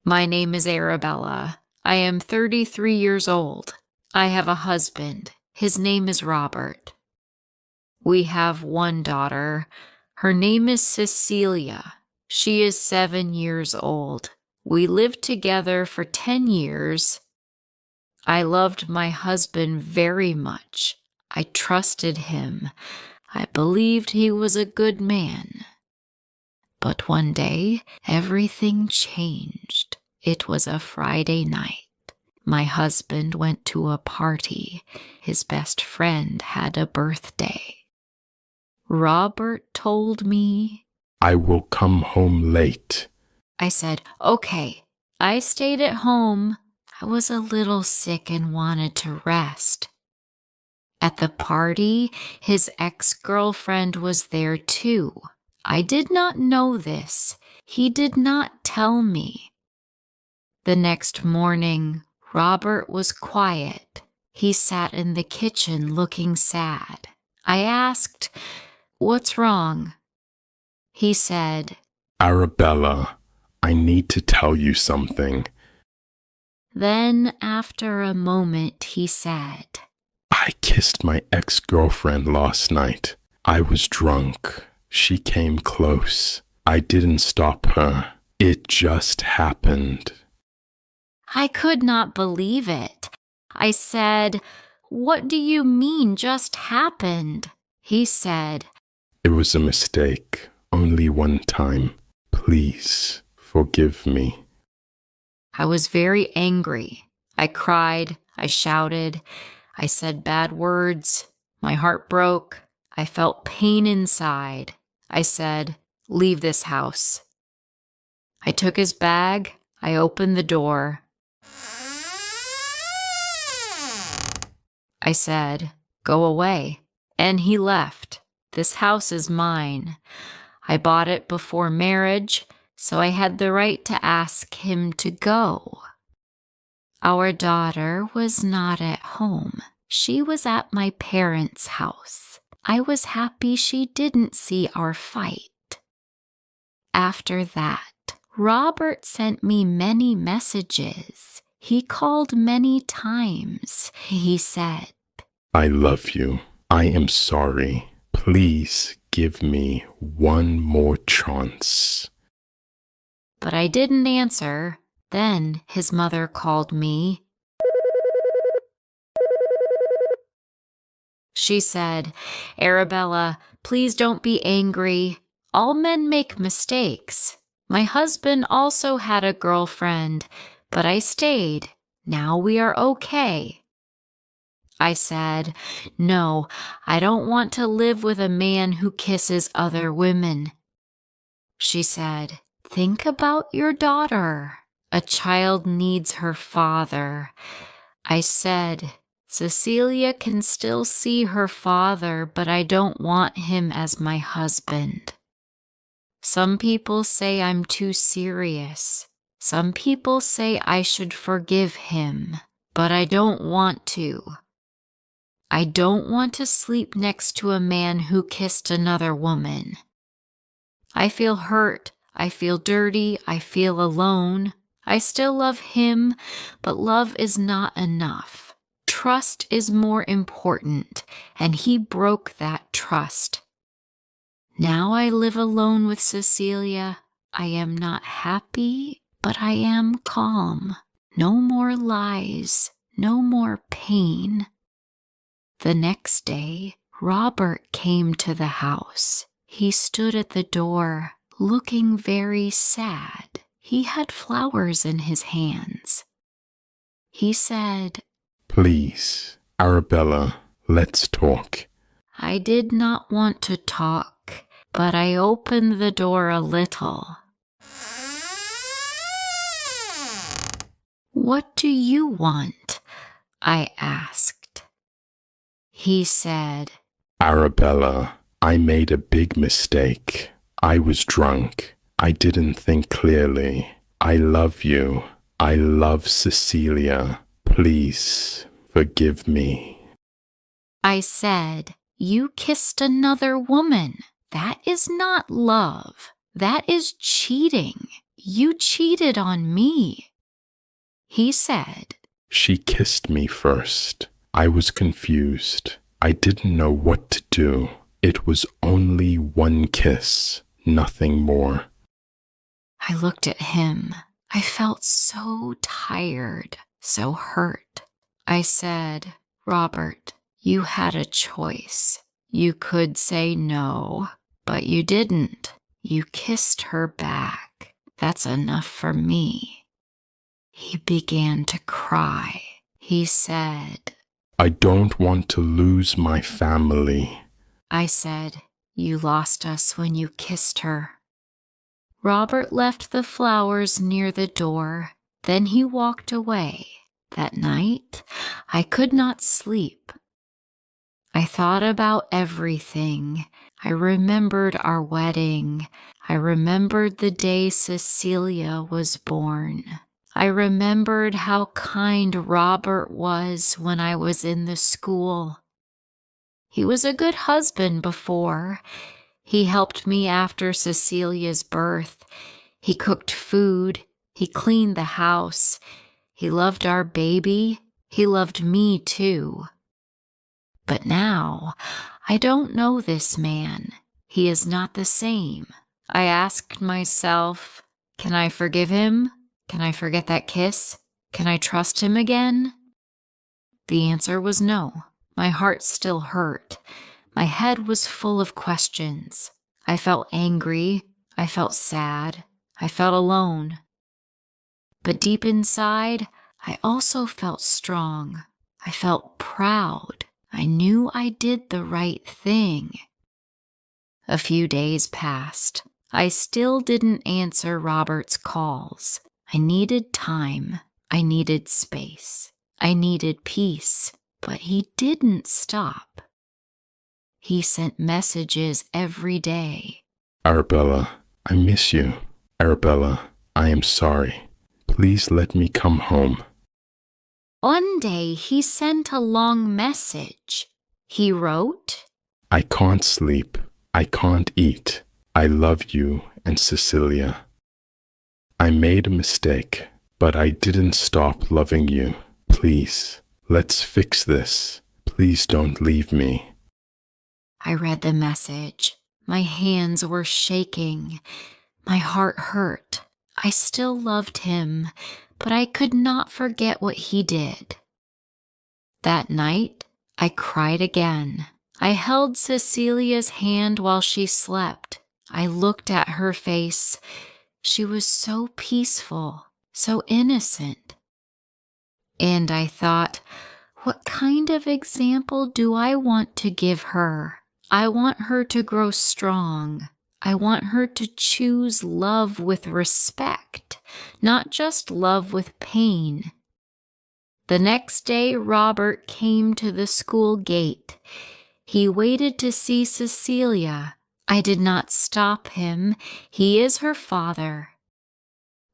My name is Arabella. I am 33 years old. I have a husband. His name is Robert. We have one daughter. Her name is Cecilia. She is 7 years old. We lived together for 10 years. I loved my husband very much. I trusted him. I believed he was a good man. But one day, everything changed. It was a Friday night. My husband went to a party. His best friend had a birthday. Robert told me, "I will come home late." I said, "Okay." I stayed at home. I was a little sick and wanted to rest. At the party, his ex-girlfriend was there too. I did not know this. He did not tell me. The next morning, Robert was quiet. He sat in the kitchen looking sad. I asked, "What's wrong?" He said, "Arabella, I need to tell you something." Then after a moment he said, "I kissed my ex-girlfriend last night. I was drunk. She came close. I didn't stop her. It just happened." I could not believe it. I said, "What do you mean just happened?" He said, "It was a mistake. Only one time. Please forgive me." I was very angry. I cried. I shouted. I said bad words. My heart broke. I felt pain inside. I said, "Leave this house." I took his bag. I opened the door. I said, "Go away." And he left. This house is mine. I bought it before marriage, so I had the right to ask him to go. Our daughter was not at home. She was at my parents' house. I was happy she didn't see our fight. After that, Robert sent me many messages. He called many times. He said, "I love you. I am sorry. Please give me one more chance." But I didn't answer. Then his mother called me. She said, "Arabella, please don't be angry. All men make mistakes. My husband also had a girlfriend, but I stayed. Now we are okay." I said, "No, I don't want to live with a man who kisses other women." She said, "Think about your daughter. A child needs her father." I said, "Cecilia can still see her father, but I don't want him as my husband." Some people say I'm too serious. Some people say I should forgive him, but I don't want to. I don't want to sleep next to a man who kissed another woman. I feel hurt. I feel dirty. I feel alone. I still love him, but love is not enough. Trust is more important, and he broke that trust. Now I live alone with Cecilia. I am not happy, but I am calm. No more lies, no more pain. The next day, Robert came to the house. He stood at the door, looking very sad. He had flowers in his hands. He said, "Please, Arabella, let's talk." I did not want to talk, but I opened the door a little. "What do you want?" I asked. He said, "Arabella, I made a big mistake. I was drunk. I didn't think clearly. I love you. I love Cecilia. Please forgive me." I said, "You kissed another woman. That is not love. That is cheating. you cheated on me. He said, She kissed me first. I was confused. I didn't know what to do. It was only one kiss, nothing more. I looked at him. I felt so tired, so hurt. I said, Robert, you had a choice. You could say no, but you didn't. You kissed her back. That's enough for me. He began to cry. He said, I don't want to lose my family. I said, you lost us when you kissed her. Robert left the flowers near the door. Then he walked away. That night, I could not sleep. I thought about everything. I remembered our wedding. I remembered the day Cecilia was born. I remembered how kind Robert was when I was in the school. He was a good husband before. He helped me after Cecilia's birth. He cooked food. He cleaned the house. He loved our baby. He loved me too. But now, I don't know this man. He is not the same. I asked myself, can I forgive him? Can I forget that kiss? Can I trust him again? The answer was no. My heart still hurt. My head was full of questions. I felt angry. I felt sad. I felt alone. But deep inside, I also felt strong. I felt proud. I knew I did the right thing. A few days passed. I still didn't answer Robert's calls. I needed time. I needed space. I needed peace. But he didn't stop. He sent messages every day. Arabella, I miss you. Arabella, I am sorry. Please let me come home. One day he sent a long message. He wrote, I can't sleep. I can't eat. I love you and Cecilia. I made a mistake, but I didn't stop loving you. Please, let's fix this. Please don't leave me. I read the message. My hands were shaking. My heart hurt. I still loved him, but I could not forget what he did. That night, I cried again. I held Cecilia's hand while she slept. I looked at her face. She was so peaceful, so innocent. And I thought, what kind of example do I want to give her? I want her to grow strong. I want her to choose love with respect, not just love with pain. The next day, Robert came to the school gate. He waited to see Cecilia. I did not stop him. He is her father.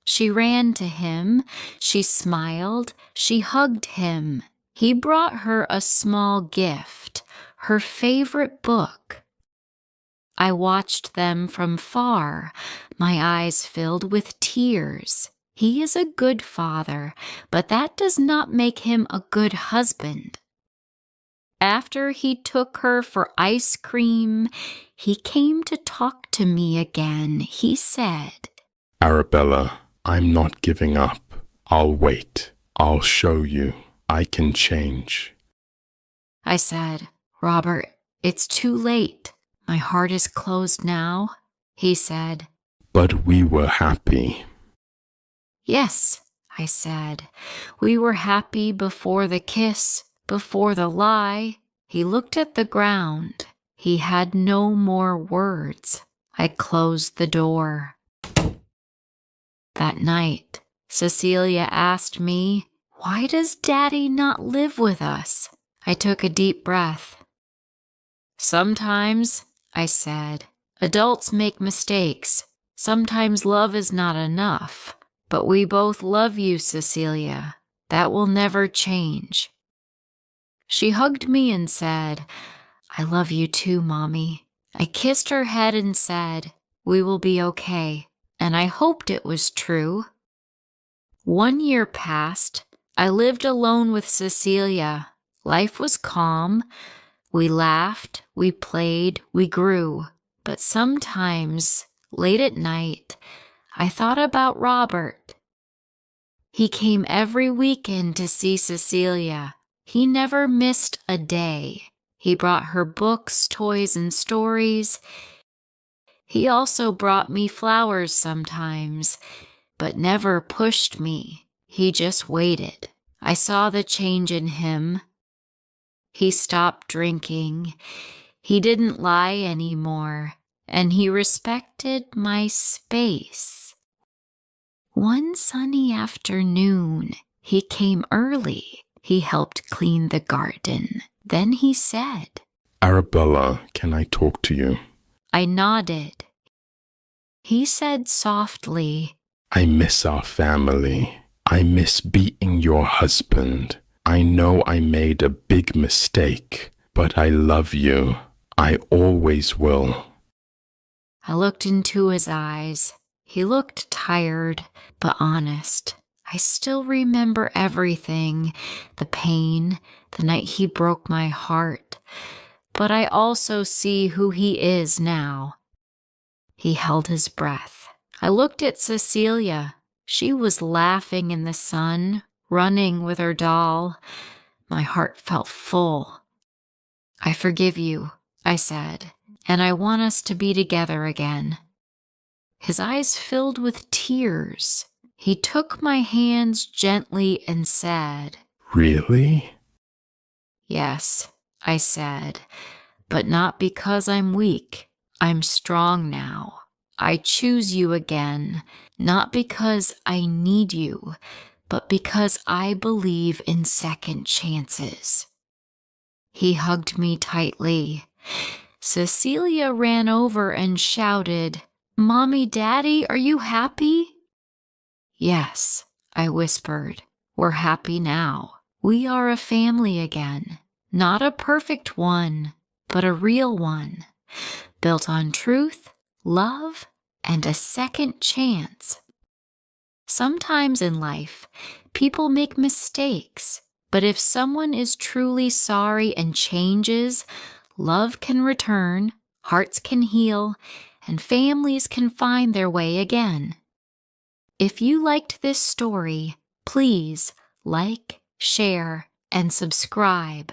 She ran to him. She smiled. She hugged him. He brought her a small gift, her favorite book. I watched them from far, my eyes filled with tears. He is a good father, but that does not make him a good husband. After he took her for ice cream, he came to talk to me again. He said, Arabella, I'm not giving up. I'll wait. I'll show you. I can change. I said, Robert, it's too late. My heart is closed now. He said, But we were happy. Yes, I said. We were happy before the kiss, before the lie. He looked at the ground. He had no more words. I closed the door. That night, Cecilia asked me, Why does Daddy not live with us? I took a deep breath. Sometimes, I said, adults make mistakes. Sometimes love is not enough. But we both love you, Cecilia. That will never change. She hugged me and said, I love you too, Mommy. I kissed her head and said, We will be okay. and I hoped it was true. 1 year passed. I lived alone with Cecilia. Life was calm. We laughed, we played, we grew. But sometimes, late at night, I thought about Robert. He came every weekend to see Cecilia. He never missed a day. He brought her books, toys, and stories. He also brought me flowers sometimes, but never pushed me. He just waited. I saw the change in him. He stopped drinking. He didn't lie anymore, and he respected my space. One sunny afternoon, he came early. He helped clean the garden. Then he said, Arabella, can I talk to you? I nodded. He said softly, I miss our family. I miss being your husband. I know I made a big mistake, but I love you. I always will. I looked into his eyes. He looked tired, but honest. I still remember everything, the pain, the night he broke my heart. But I also see who he is now. He held his breath. I looked at Cecilia. She was laughing in the sun, running with her doll. My heart felt full. I forgive you, I said, and I want us to be together again. His eyes filled with tears. He took my hands gently and said, Really? Yes, I said, but not because I'm weak. I'm strong now. I choose you again, not because I need you, but because I believe in second chances. He hugged me tightly. Cecilia ran over and shouted, Mommy, Daddy, are you happy? Yes, I whispered. We're happy now. We are a family again. Not a perfect one, but a real one, built on truth, love, and a second chance. Sometimes in life, people make mistakes, but if someone is truly sorry and changes, love can return, hearts can heal, and families can find their way again. If you liked this story, please like, share, and subscribe.